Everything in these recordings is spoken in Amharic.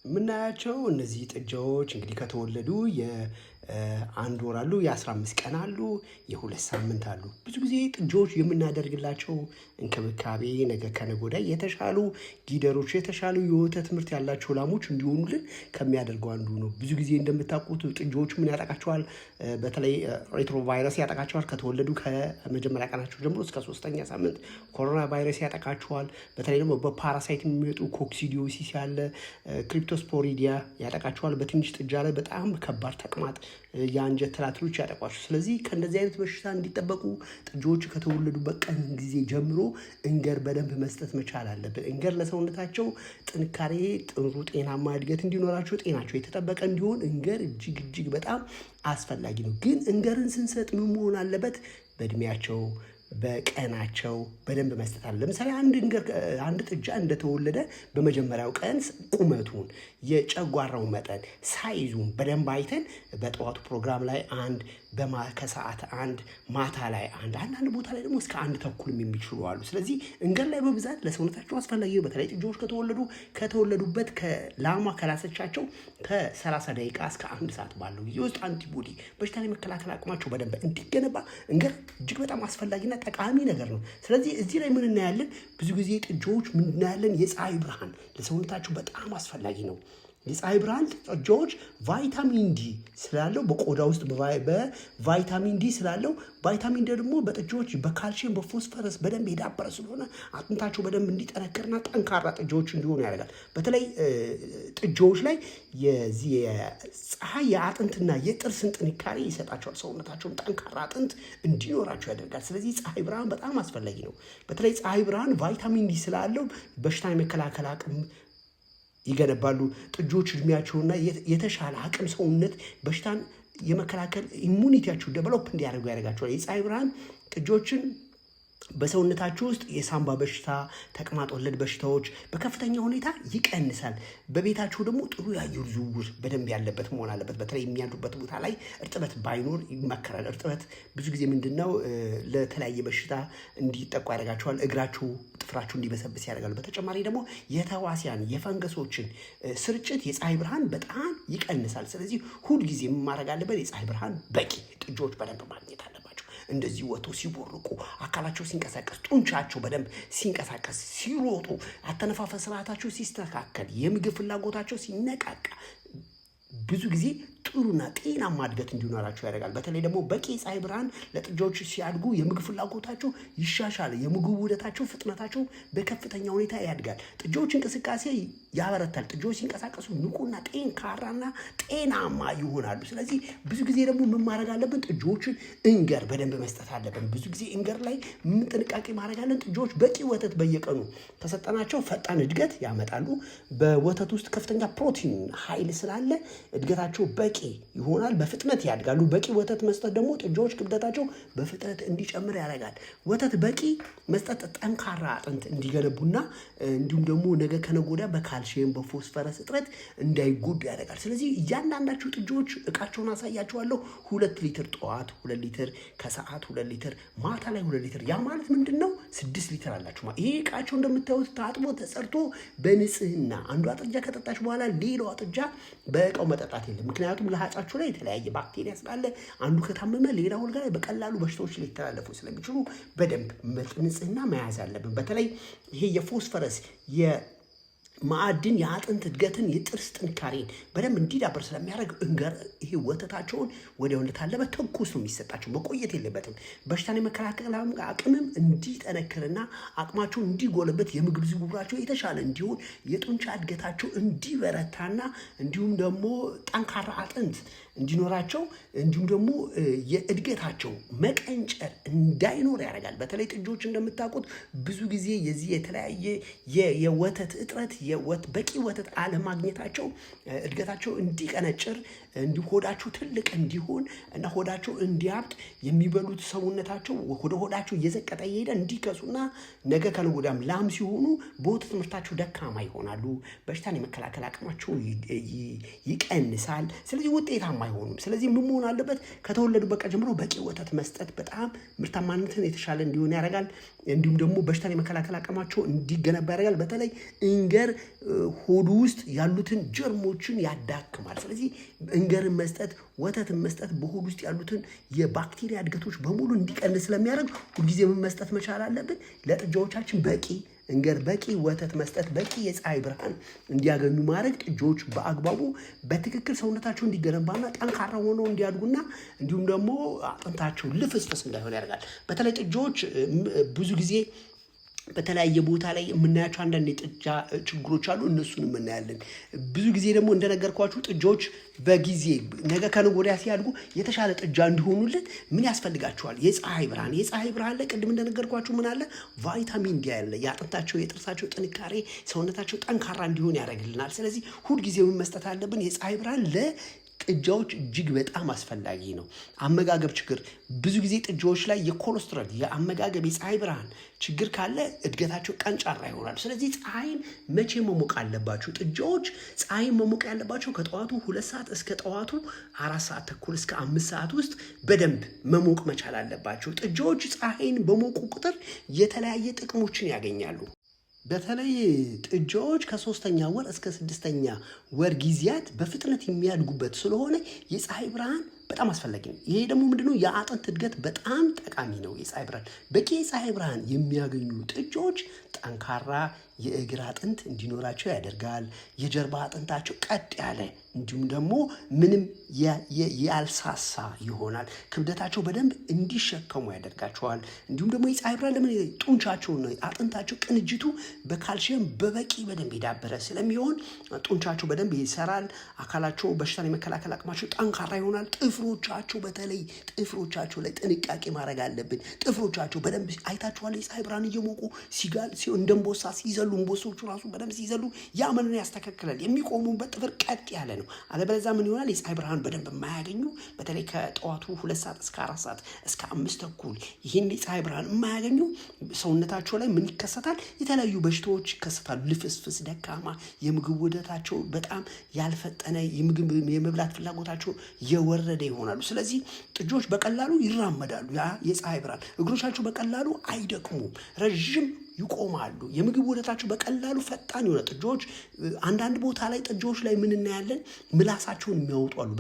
ምናያቸው እነዚህ ጥጃዎች እንግዲህ ከተወለዱ የአንድ ወር አሉ፣ የ15 ቀን አሉ፣ የሁለት ሳምንት አሉ። ብዙ ጊዜ ጥጃዎች የምናደርግላቸው እንክብካቤ ነገ ከነገ ወዲያ የተሻሉ ጊደሮች የተሻሉ የወተት ምርት ያላቸው ላሞች እንዲሆኑልን ከሚያደርገው አንዱ ነው። ብዙ ጊዜ እንደምታውቁት ጥጃዎች ምን ያጠቃቸዋል? በተለይ ሬትሮ ቫይረስ ያጠቃቸዋል። ከተወለዱ ከመጀመሪያ ቀናቸው ጀምሮ እስከ 3ኛ ሳምንት ኮሮና ቫይረስ ያጠቃቸዋል። በተለይ ደግሞ በፓራሳይት የሚመጡ ኮክሲዲዮሲስ ያለ ክሪፕቶስፖሪዲያ ያጠቃቸዋል። በትንሽ ጥጃ ላይ በጣም ከባድ ተቅማጥ፣ የአንጀት ትላትሎች ያጠቋቸው። ስለዚህ ከእንደዚህ አይነት በሽታ እንዲጠበቁ ጥጃዎች ከተወለዱበት ቀን ጊዜ ጀምሮ እንገር በደንብ መስጠት መቻል አለብን። እንገር ለሰውነታቸው ጥንካሬ፣ ጥሩ ጤናማ እድገት እንዲኖራቸው፣ ጤናቸው የተጠበቀ እንዲሆን እንገር እጅግ በጣም አስፈላጊ ነው። ግን እንገርን ስንሰጥ ምን መሆን አለበት? በእድሜያቸው በቀናቸው በደንብ መስጠት አለ። ለምሳሌ አንድ ጥጃ እንደተወለደ በመጀመሪያው ቀን ቁመቱን፣ የጨጓራው መጠን፣ ሳይዙን በደንብ አይተን በጠዋቱ ፕሮግራም ላይ አንድ፣ ከሰዓት አንድ፣ ማታ ላይ አንዳንድ ቦታ ላይ ደግሞ እስከ 1:30 የሚችሉ አሉ። ስለዚህ እንገር ላይ በብዛት ለሰውነታቸው አስፈላጊ ነው። በተለይ ጥጃዎች ከተወለዱበት ከላሟ ከላሰቻቸው ከ30 ደቂቃ እስከ 1 ሰዓት ባለው ጊዜ ውስጥ አንቲቦዲ በሽታ ላይ መከላከል አቅማቸው በደንብ እንዲገነባ እንገር እጅግ በጣም አስፈላጊና ጠቃሚ ነገር ነው። ስለዚህ እዚህ ላይ ምን እናያለን? ብዙ ጊዜ ጥጃዎች ምን እናያለን? የፀሐይ ብርሃን ለሰውነታቸው በጣም አስፈላጊ ነው። የፀሐይ ብርሃን ጥጃዎች ቫይታሚን ዲ ስላለው በቆዳ ውስጥ በቫይታሚን ዲ ስላለው፣ ቫይታሚን ዲ ደግሞ በጥጃዎች በካልሲየም በፎስፈረስ በደንብ የዳበረ ስለሆነ አጥንታቸው በደንብ እንዲጠነክርና ጠንካራ ጥጃዎች እንዲሆኑ ያደርጋል። በተለይ ጥጃዎች ላይ የዚህ የፀሐይ የአጥንትና የጥርስን ጥንካሬ ይሰጣቸዋል። ሰውነታቸውን ጠንካራ አጥንት እንዲኖራቸው ያደርጋል። ስለዚህ ፀሐይ ብርሃን በጣም አስፈላጊ ነው። በተለይ ፀሐይ ብርሃን ቫይታሚን ዲ ስላለው በሽታ የመከላከል አቅም ይገነባሉ። ጥጆች እድሜያቸውና የተሻለ አቅም ሰውነት በሽታን የመከላከል ኢሙኒቲያቸው ዴቨሎፕ እንዲያደርጉ ያደርጋቸዋል። የፀሐይ ብርሃን ጥጆችን በሰውነታቸው ውስጥ የሳምባ በሽታ፣ ተቅማጥ ወለድ በሽታዎች በከፍተኛ ሁኔታ ይቀንሳል። በቤታቸው ደግሞ ጥሩ የአየር ዝውውር በደንብ ያለበት መሆን አለበት። በተለይ የሚያድሩበት ቦታ ላይ እርጥበት ባይኖር ይመከራል። እርጥበት ብዙ ጊዜ ምንድነው ለተለያየ በሽታ እንዲጠቁ ያደርጋቸዋል። እግራቸው፣ ጥፍራቸው እንዲበሰብስ ያደርጋሉ። በተጨማሪ ደግሞ የተዋሲያን የፈንገሶችን ስርጭት የፀሐይ ብርሃን በጣም ይቀንሳል። ስለዚህ ሁልጊዜ ማድረግ አለበት የፀሐይ ብርሃን በቂ ጥጆች በደንብ ማግኘት አለባቸው። እንደዚህ ወጥተው ሲቦርቁ፣ አካላቸው ሲንቀሳቀስ፣ ጡንቻቸው በደንብ ሲንቀሳቀስ፣ ሲሮጡ፣ አተነፋፈስ ስርዓታቸው ሲስተካከል፣ የምግብ ፍላጎታቸው ሲነቃቃ ብዙ ጊዜ ጥሩና ጤናማ እድገት እንዲኖራቸው ያደርጋል። በተለይ ደግሞ በቂ ፀሐይ ብርሃን ለጥጃዎች ሲያድጉ የምግብ ፍላጎታቸው ይሻሻል። የምግብ ውደታቸው፣ ፍጥነታቸው በከፍተኛ ሁኔታ ያድጋል። ጥጃዎች እንቅስቃሴ ያበረታል። ጥጃዎች ሲንቀሳቀሱ ንቁና ጠንካራና ጤናማ ይሆናሉ። ስለዚህ ብዙ ጊዜ ደግሞ ምን ማድረግ አለብን? ጥጃዎችን እንገር በደንብ መስጠት አለብን። ብዙ ጊዜ እንገር ላይ ምን ጥንቃቄ ማድረግ አለን? ጥጃዎች በቂ ወተት በየቀኑ ከሰጠናቸው ፈጣን እድገት ያመጣሉ። በወተት ውስጥ ከፍተኛ ፕሮቲን ኃይል ስላለ እድገታቸው በቂ ይሆናል። በፍጥነት ያድጋሉ። በቂ ወተት መስጠት ደግሞ ጥጃዎች ክብደታቸው በፍጥነት እንዲጨምር ያደርጋል። ወተት በቂ መስጠት ጠንካራ አጥንት እንዲገነቡና እንዲሁም ደግሞ ነገ ከነገ ወዲያ በካልሲየም በፎስፈረስ እጥረት እንዳይጎዱ ያደርጋል። ስለዚህ እያንዳንዳቸው ጥጃዎች እቃቸውን አሳያቸዋለሁ። 2 ሊትር ጠዋት፣ 2 ሊትር ከሰዓት፣ 2 ሊትር ማታ ላይ 2 ሊትር። ያ ማለት ምንድን ነው? 6 ሊትር አላቸው። ይሄ እቃቸው እንደምታዩት ታጥቦ ተጸድቶ በንጽህና አንዷ ጥጃ ከጠጣች በኋላ ሌላዋ ጥጃ በእቃው መጠጣት የለም። ምክንያቱም ለሀጫቸው ላይ የተለያየ ባክቴሪያ ስላለ አንዱ ከታመመ ሌላው ጋር በቀላሉ በሽታዎች ሊተላለፉ ስለሚችሉ በደንብ ንጽህና መያዝ አለብን። በተለይ ይሄ የፎስፈረስ ማዕድን የአጥንት እድገትን የጥርስ ጥንካሬን በደንብ እንዲዳበር ስለሚያደርግ እንገር ይሄ ወተታቸውን ወዲያው እንደታለበ ተኩስ ነው የሚሰጣቸው፣ መቆየት የለበትም። በሽታን የመከላከል አቅምም እንዲጠነክርና አቅማቸው እንዲጎለበት፣ የምግብ ዝውውራቸው የተሻለ እንዲሆን፣ የጡንቻ እድገታቸው እንዲበረታና እንዲሁም ደግሞ ጠንካራ አጥንት እንዲኖራቸው እንዲሁም ደግሞ የእድገታቸው መቀንጨር እንዳይኖር ያደርጋል። በተለይ ጥጆች እንደምታውቁት ብዙ ጊዜ የዚህ የተለያየ የወተት እጥረት በቂ ወተት አለማግኘታቸው እድገታቸው እንዲቀነጭር እንዲሁ ሆዳቸው ትልቅ እንዲሆን እና ሆዳቸው እንዲያብጥ የሚበሉት ሰውነታቸው ወደ ሆዳቸው እየዘቀጠ እየሄደ እንዲከሱና ነገ ከነገ ወዲያም ላም ሲሆኑ በወተት ምርታቸው ደካማ ይሆናሉ። በሽታን የመከላከል አቅማቸው ይቀንሳል። ስለዚህ ውጤታማ አይሆኑም። ስለዚህ ምን መሆን አለበት? ከተወለዱ በቃ ጀምሮ በቂ ወተት መስጠት በጣም ምርታማነትን የተሻለ እንዲሆን ያደርጋል። እንዲሁም ደግሞ በሽታን የመከላከል አቅማቸው እንዲገነባ ያደርጋል። በተለይ እንገር ሆዱ ውስጥ ያሉትን ጀርሞችን ያዳክማል። ስለዚህ እንገርን መስጠት ወተትን መስጠት በሆድ ውስጥ ያሉትን የባክቴሪያ እድገቶች በሙሉ እንዲቀንስ ስለሚያደርግ ሁልጊዜ ምን መስጠት መቻል አለብን? ለጥጃዎቻችን በቂ እንገር፣ በቂ ወተት መስጠት፣ በቂ የፀሐይ ብርሃን እንዲያገኙ ማድረግ ጥጃዎች በአግባቡ በትክክል ሰውነታቸው እንዲገነባና ጠንካራ ሆነው እንዲያድጉና እንዲሁም ደግሞ አጥንታቸው ልፍስፍስ እንዳይሆን ያደርጋል። በተለይ ጥጃዎች ብዙ ጊዜ በተለያየ ቦታ ላይ የምናያቸው አንዳንድ የጥጃ ችግሮች አሉ። እነሱን እናያለን። ብዙ ጊዜ ደግሞ እንደነገርኳችሁ ጥጃዎች በጊዜ ነገ ከነገ ወዲያ ሲያድጉ የተሻለ ጥጃ እንዲሆኑልን ምን ያስፈልጋቸዋል? የፀሐይ ብርሃን። የፀሐይ ብርሃን ላይ ቅድም እንደነገርኳችሁ ምን አለ? ቫይታሚን ዲ አለ። የአጥንታቸው የጥርሳቸው ጥንካሬ ሰውነታቸው ጠንካራ እንዲሆን ያደርግልናል። ስለዚህ ሁልጊዜ ምን መስጠት አለብን? የፀሐይ ብርሃን ጥጃዎች እጅግ በጣም አስፈላጊ ነው። አመጋገብ ችግር ብዙ ጊዜ ጥጃዎች ላይ የኮሌስትሮል የአመጋገብ የፀሐይ ብርሃን ችግር ካለ እድገታቸው ቀንጫራ ይሆናል። ስለዚህ ፀሐይን መቼ መሞቅ አለባቸው? ጥጃዎች ፀሐይን መሞቅ ያለባቸው ከጠዋቱ 2 ሰዓት እስከ ጠዋቱ 4 ሰዓት ተኩል እስከ 5 ሰዓት ውስጥ በደንብ መሞቅ መቻል አለባቸው። ጥጃዎች ፀሐይን በሞቁ ቁጥር የተለያየ ጥቅሞችን ያገኛሉ። በተለይ ጥጃዎች ከ3ኛ ወር እስከ 6ኛ ወር ጊዜያት በፍጥነት የሚያድጉበት ስለሆነ የፀሐይ ብርሃን በጣም አስፈላጊ ነው። ይሄ ደግሞ ምንድነው? የአጥንት እድገት በጣም ጠቃሚ ነው። የፀሐይ ብርሃን በቂ የፀሐይ ብርሃን የሚያገኙ ጥጃዎች ጠንካራ የእግር አጥንት እንዲኖራቸው ያደርጋል። የጀርባ አጥንታቸው ቀጥ ያለ እንዲሁም ደግሞ ምንም ያልሳሳ ይሆናል። ክብደታቸው በደንብ እንዲሸከሙ ያደርጋቸዋል። እንዲሁም ደግሞ የፀሐይ ብርሃን ለምን ጡንቻቸው ነው አጥንታቸው ቅንጅቱ በካልሲየም በበቂ በደንብ የዳበረ ስለሚሆን ጡንቻቸው በደንብ ይሰራል። አካላቸው በሽታን የመከላከል አቅማቸው ጠንካራ ይሆናል። ጥፍሮቻቸው በተለይ ጥፍሮቻቸው ላይ ጥንቃቄ ማድረግ አለብን። ጥፍሮቻቸው በደንብ አይታችኋል። የፀሐይ ብርሃን እየሞቁ ሲጋል እንደ አንበሳ ሲዘሉ አንበሶቹ ራሱ በደንብ ሲዘሉ ያ ምንን ያስተካክላል? የሚቆሙበት ጥፍር ቀጥ ያለ ነው። አለበለዚያ ምን ይሆናል? የፀሐይ ብርሃን በደንብ የማያገኙ በተለይ ከጠዋቱ 2 ሰዓት እስከ 4 ሰዓት እስከ 5 ተኩል ይህን የፀሐይ ብርሃን የማያገኙ ሰውነታቸው ላይ ምን ይከሰታል? የተለያዩ በሽታዎች ይከሰታሉ። ልፍስፍስ፣ ደካማ፣ የምግብ ውደታቸው በጣም ያልፈጠነ፣ የመብላት ፍላጎታቸው የወረደ ይሆናሉ። ስለዚህ ጥጆች በቀላሉ ይራመዳሉ። ያ የፀሐይ ብርሃን እግሮቻቸው በቀላሉ አይደክሙም፣ ረዥም ይቆማሉ። የምግብ ውደታቸው በቀላሉ ፈጣን የሆነ ጥጆች አንዳንድ ቦታ ላይ ጥጆች ላይ ምን እናያለን? ምላሳቸውን የሚያወጡ አሉ።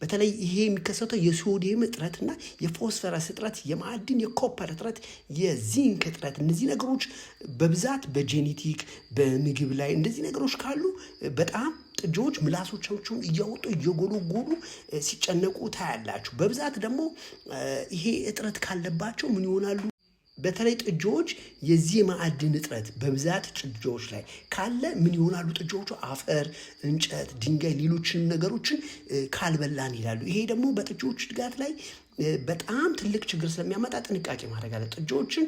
በተለይ ይሄ የሚከሰተው የሶዲየም እጥረትና የፎስፈረስ እጥረት፣ የማዕድን የኮፐር እጥረት፣ የዚንክ እጥረት፣ እነዚህ ነገሮች በብዛት በጄኔቲክ በምግብ ላይ እንደዚህ ነገሮች ካሉ በጣም ጥጆች ምላሶቻቸውን እያወጡ እየጎለጎሉ ሲጨነቁ ታያላችሁ። በብዛት ደግሞ ይሄ እጥረት ካለባቸው ምን ይሆናሉ? በተለይ ጥጆች የዚህ ማዕድን እጥረት በብዛት ጥጆች ላይ ካለ ምን ይሆናሉ? ጥጆቹ አፈር፣ እንጨት፣ ድንጋይ፣ ሌሎችን ነገሮችን ካልበላን ይላሉ። ይሄ ደግሞ በጥጆች እድገት ላይ በጣም ትልቅ ችግር ስለሚያመጣ ጥንቃቄ ማድረግ አለ። ጥጆችን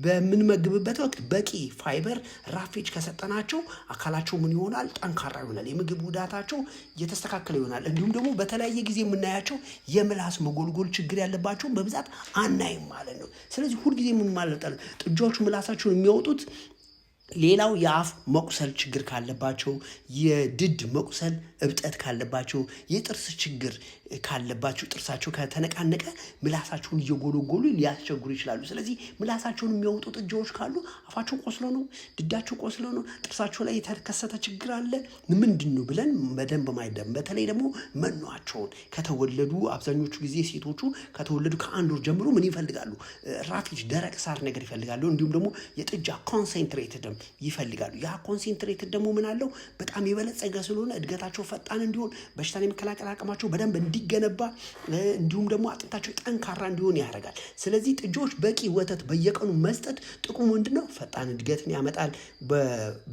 በምንመግብበት ወቅት በቂ ፋይበር ራፊጅ ከሰጠናቸው አካላቸው ምን ይሆናል? ጠንካራ ይሆናል። የምግብ ውዳታቸው የተስተካከለ ይሆናል። እንዲሁም ደግሞ በተለያየ ጊዜ የምናያቸው የምላስ መጎልጎል ችግር ያለባቸውን በብዛት አናይም ማለት ነው። ስለዚህ ሁልጊዜ ምን ማለት ነው? ጥጆቹ ምላሳቸውን የሚያወጡት ሌላው የአፍ መቁሰል ችግር ካለባቸው፣ የድድ መቁሰል እብጠት ካለባቸው፣ የጥርስ ችግር ካለባቸው፣ ጥርሳቸው ከተነቃነቀ ምላሳቸውን እየጎለጎሉ ሊያስቸግሩ ይችላሉ። ስለዚህ ምላሳቸውን የሚያወጡ ጥጃዎች ካሉ አፋቸው ቆስሎ ነው፣ ድዳቸው ቆስሎ ነው፣ ጥርሳቸው ላይ የተከሰተ ችግር አለ ምንድን ነው ብለን በደንብ ማይደም። በተለይ ደግሞ መኗቸውን ከተወለዱ አብዛኞቹ ጊዜ ሴቶቹ ከተወለዱ ከ1 ወር ጀምሮ ምን ይፈልጋሉ? ራፊጅ ደረቅ ሳር ነገር ይፈልጋሉ። እንዲሁም ደግሞ የጥጃ ኮንሰንትሬትድ ይፈልጋሉ። ያ ኮንሰንትሬትድ ደግሞ ምን አለው? በጣም የበለጸገ ስለሆነ እድገታቸው ፈጣን እንዲሆን፣ በሽታን የመከላከል አቅማቸው በደንብ እንዲገነባ፣ እንዲሁም ደግሞ አጥንታቸው ጠንካራ እንዲሆን ያደርጋል። ስለዚህ ጥጆች በቂ ወተት በየቀኑ መስጠት ጥቅሙ ምንድነው? ፈጣን እድገትን ያመጣል።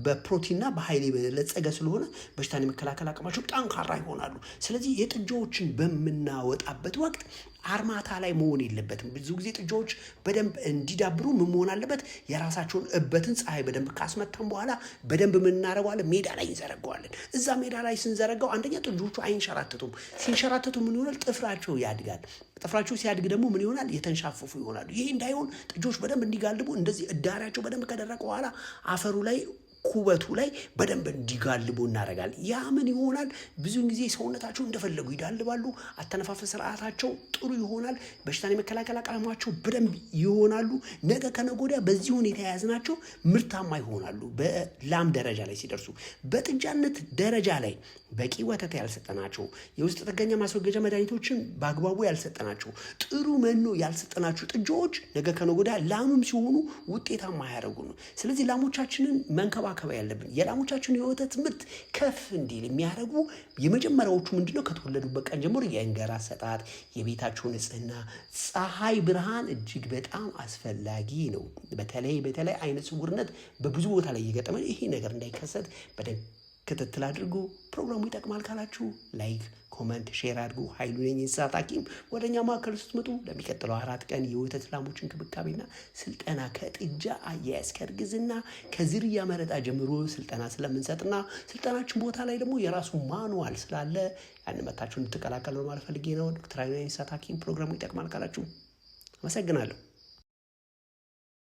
በፕሮቲንና በኃይል የበለጸገ ስለሆነ በሽታን የመከላከል አቅማቸው ጠንካራ ይሆናሉ። ስለዚህ የጥጆችን በምናወጣበት ወቅት አርማታ ላይ መሆን የለበትም። ብዙ ጊዜ ጥጆች በደንብ እንዲዳብሩ ምን መሆን አለበት? የራሳቸውን እበትን ፀሐይ በደንብ ካስመታን በኋላ በደንብ ምን እናደርገዋለን? ሜዳ ላይ እንዘረገዋለን። እዛ ሜዳ ላይ ስንዘረጋው አንደኛ ጥጆቹ አይንሸራተቱም። ሲንሸራተቱ ምን ይሆናል? ጥፍራቸው ያድጋል። ጥፍራቸው ሲያድግ ደግሞ ምን ይሆናል? የተንሻፈፉ ይሆናሉ። ይሄ እንዳይሆን ጥጆች በደንብ እንዲጋልቡ እንደዚህ እዳሪያቸው በደንብ ከደረቀ በኋላ አፈሩ ላይ ኩበቱ ላይ በደንብ እንዲጋልቡ እናደርጋለን። ያ ምን ይሆናል? ብዙውን ጊዜ ሰውነታቸው እንደፈለጉ ይዳልባሉ። አተነፋፈስ ስርዓታቸው ጥሩ ይሆናል። በሽታን የመከላከል አቅማቸው በደንብ ይሆናሉ። ነገ ከነገ ወዲያ በዚህ ሁኔታ የያዝናቸው ምርታማ ይሆናሉ። በላም ደረጃ ላይ ሲደርሱ፣ በጥጃነት ደረጃ ላይ በቂ ወተት ያልሰጠናቸው፣ የውስጥ ጥገኛ ማስወገጃ መድኃኒቶችን በአግባቡ ያልሰጠናቸው፣ ጥሩ መኖ ያልሰጠናቸው ጥጃዎች ነገ ከነገ ወዲያ ላምም ሲሆኑ ውጤታማ ያደርጉ ነው። ስለዚህ ላሞቻችንን መንከባከብ ያለብን የላሞቻችን የወተት ምርት ከፍ እንዲል የሚያደርጉ የመጀመሪያዎቹ ምንድነው? ከተወለዱበት ቀን ጀምሮ የእንጀራ አሰጣጥ፣ የቤታቸው ንጽህና፣ ፀሐይ ብርሃን እጅግ በጣም አስፈላጊ ነው። በተለይ አይነ ስውርነት በብዙ ቦታ ላይ እየገጠመ ይሄ ነገር እንዳይከሰት በደንብ ክትትል አድርጉ። ፕሮግራሙ ይጠቅማል ካላችሁ ላይክ፣ ኮመንት፣ ሼር አድርጉ። ኃይሉ ነኝ የእንስሳት ሐኪም። ወደኛ ማዕከል ስትመጡ ለሚቀጥለው 4 ቀን የወተት ላሞች እንክብካቤና ስልጠና ከጥጃ አያያዝ ከእርግዝና ከዝርያ መረጣ ጀምሮ ስልጠና ስለምንሰጥና ስልጠናችን ቦታ ላይ ደግሞ የራሱ ማኑዋል ስላለ ያን መታችሁ እንድትቀላቀሉ ማለት ፈልጌ ነው። ዶክተር ኃይሉ ነኝ የእንስሳት ሐኪም። ፕሮግራሙ ይጠቅማል ካላችሁ አመሰግናለሁ።